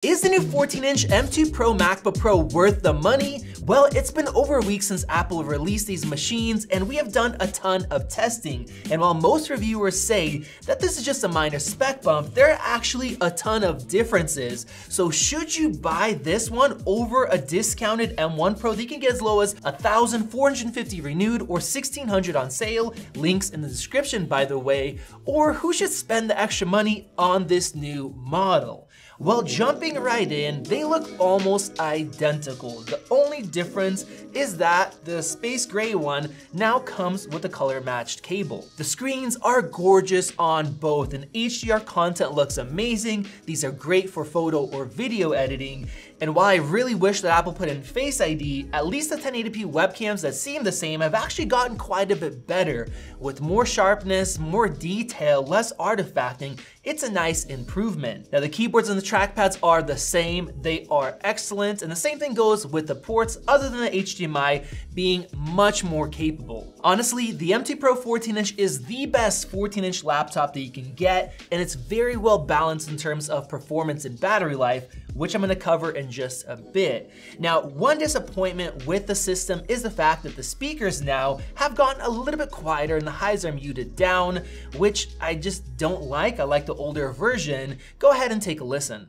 Is the new 14-inch M2 Pro MacBook Pro worth the money? Well, it's been over a week since Apple released these machines, and we have done a ton of testing. And while most reviewers say that this is just a minor spec bump, there are actually a ton of differences. So should you buy this one over a discounted M1 Pro that you can get as low as $1,450 renewed or $1,600 on sale? Links in the description, by the way. Or who should spend the extra money on this new model? Well, jumping right in, they look almost identical. The only difference is that the space gray one now comes with a color matched cable. The screens are gorgeous on both, and HDR content looks amazing. These are great for photo or video editing. And while I really wish that Apple put in Face ID, at least the 1080p webcams that seem the same have actually gotten quite a bit better. With more sharpness, more detail, less artifacting, it's a nice improvement. Now the keyboards and the trackpads are the same, they are excellent, and the same thing goes with the ports other than the HDMI being much more capable. Honestly, the M2 Pro 14-inch is the best 14-inch laptop that you can get, and it's very well balanced in terms of performance and battery life, which I'm gonna cover in just a bit. Now, one disappointment with the system is the fact that the speakers now have gotten a little bit quieter and the highs are muted down, which I just don't like. I like the older version. Go ahead and take a listen.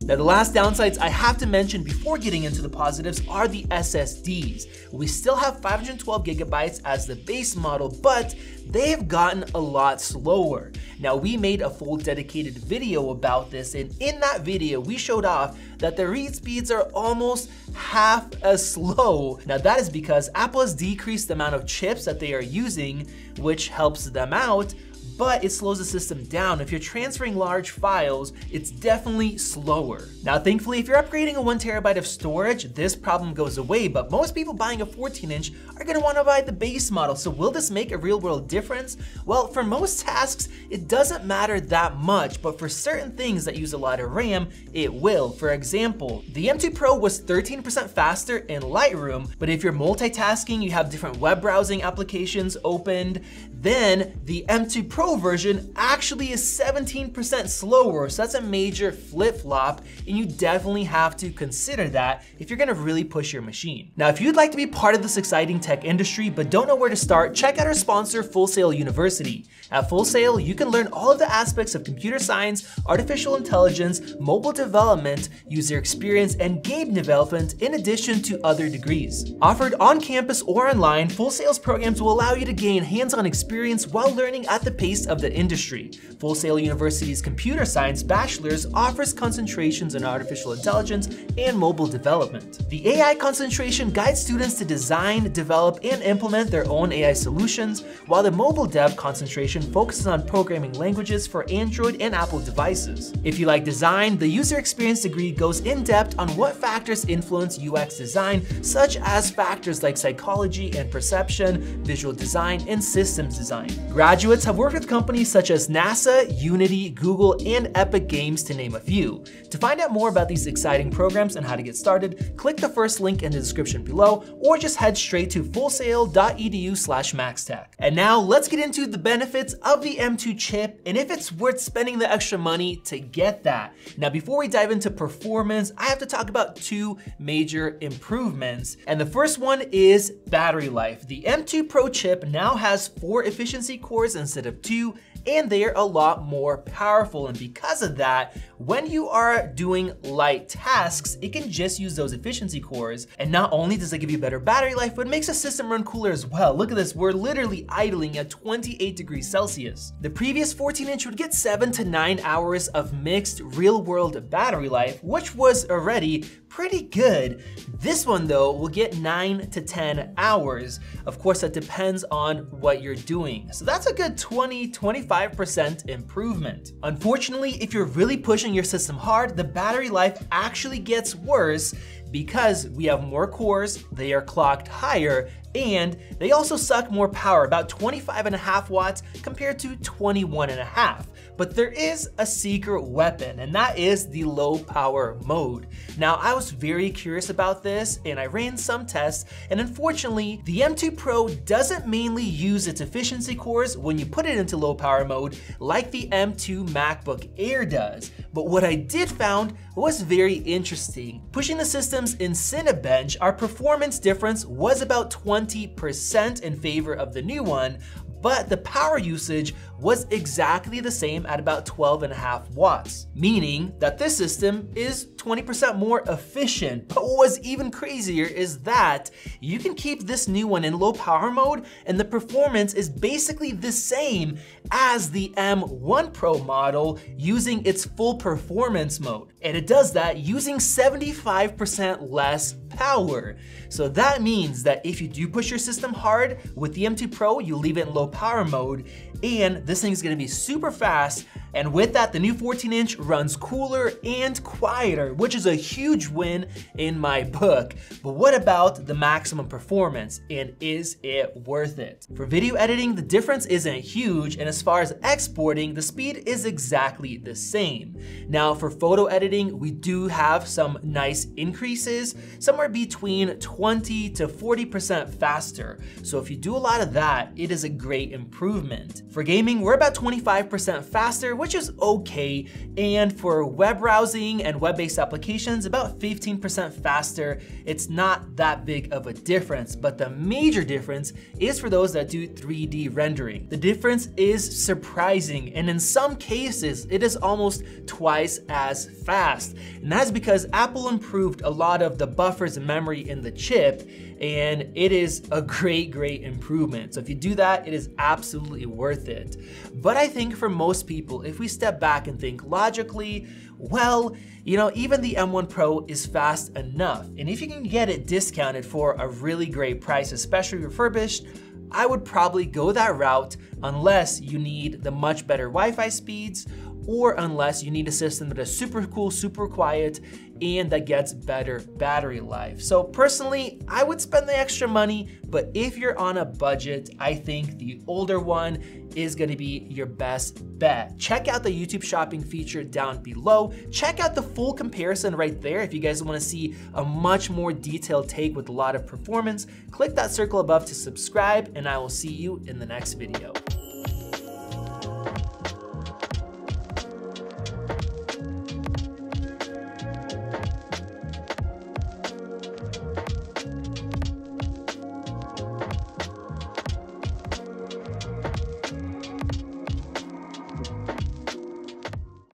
Now the last downsides I have to mention before getting into the positives are the SSDs. We still have 512 gigabytes as the base model, but they have gotten a lot slower. Now we made a full dedicated video about this, and in that video we showed off that the read speeds are almost half as slow. Now that is because Apple has decreased the amount of chips that they are using, which helps them out, but it slows the system down. If you're transferring large files, it's definitely slower. Now, thankfully, if you're upgrading a 1 terabyte of storage, this problem goes away, but most people buying a 14-inch are gonna wanna buy the base model. So will this make a real world difference? Well, for most tasks, it doesn't matter that much, but for certain things that use a lot of RAM, it will. For example, the M2 Pro was 13% faster in Lightroom, but if you're multitasking, you have different web browsing applications opened, then the M2 Pro version actually is 17% slower, so that's a major flip-flop, and you definitely have to consider that if you're gonna really push your machine. Now, if you'd like to be part of this exciting tech industry but don't know where to start, check out our sponsor, Full Sail University. At Full Sail, you can learn all of the aspects of computer science, artificial intelligence, mobile development, user experience, and game development in addition to other degrees. Offered on campus or online, Full Sail's programs will allow you to gain hands-on experience while learning at the pace of the industry. Full Sail University's Computer Science Bachelor's offers concentrations in artificial intelligence and mobile development. The AI concentration guides students to design, develop, and implement their own AI solutions, while the mobile dev concentration focuses on programming languages for Android and Apple devices. If you like design, the user experience degree goes in depth on what factors influence UX design, such as factors like psychology and perception, visual design, and systems design. Graduates have worked with companies such as NASA, Unity, Google, and Epic Games, to name a few. To find out more about these exciting programs and how to get started, click the first link in the description below, or just head straight to fullsail.edu/maxtech. And now let's get into the benefits of the M2 chip and if it's worth spending the extra money to get that. Now, before we dive into performance, I have to talk about two major improvements. And the first one is battery life. The M2 Pro chip now has 4 efficiency cores instead of 2, and they are a lot more powerful. And because of that, when you are doing light tasks, it can just use those efficiency cores. And not only does it give you better battery life, but it makes the system run cooler as well. Look at this, we're literally idling at 28 degrees Celsius. The previous 14-inch would get 7 to 9 hours of mixed real-world battery life, which was already pretty good. This one though will get 9 to 10 hours. Of course, that depends on what you're doing. So that's a good 20-25% improvement. Unfortunately, if you're really pushing your system hard, the battery life actually gets worse because we have more cores, they are clocked higher, And they also suck more power, about 25.5 watts compared to 21.5. But there is a secret weapon, and that is the low power mode. Now, I was very curious about this, and I ran some tests, and unfortunately, the M2 Pro doesn't mainly use its efficiency cores when you put it into low power mode like the M2 MacBook Air does. But what I did found was very interesting. Pushing the systems in Cinebench, our performance difference was about 20% in favor of the new one, but the power usage was exactly the same at about 12.5 watts, meaning that this system is 20% more efficient. But what was even crazier is that you can keep this new one in low power mode and the performance is basically the same as the M1 Pro model using its full performance mode. And it does that using 75% less power. So that means that if you do push your system hard with the M2 Pro, you leave it in low power mode, and this thing is gonna be super fast. And with that, the new 14-inch runs cooler and quieter, which is a huge win in my book. But what about the maximum performance, and is it worth it? For video editing, the difference isn't huge, and as far as exporting, the speed is exactly the same. Now, for photo editing, we do have some nice increases, somewhere between 20 to 40% faster. So if you do a lot of that, it is a great improvement. For gaming, we're about 25% faster, which is okay. And for web browsing and web-based applications, about 15% faster. It's not that big of a difference, but the major difference is for those that do 3D rendering. The difference is surprising, and in some cases, it is almost twice as fast. And that's because Apple improved a lot of the buffers and memory in the chip, and it is a great improvement. So if you do that, it is absolutely worth it. But I think for most people, if we step back and think logically, well, you know, even the M1 Pro is fast enough. And if you can get it discounted for a really great price, especially refurbished, I would probably go that route unless you need the much better Wi-Fi speeds, or unless you need a system that is super cool, super quiet, and that gets better battery life. So personally, I would spend the extra money, but if you're on a budget, I think the older one is gonna be your best bet. Check out the YouTube shopping feature down below. Check out the full comparison right there if you guys wanna see a much more detailed take with a lot of performance. Click that circle above to subscribe, and I will see you in the next video.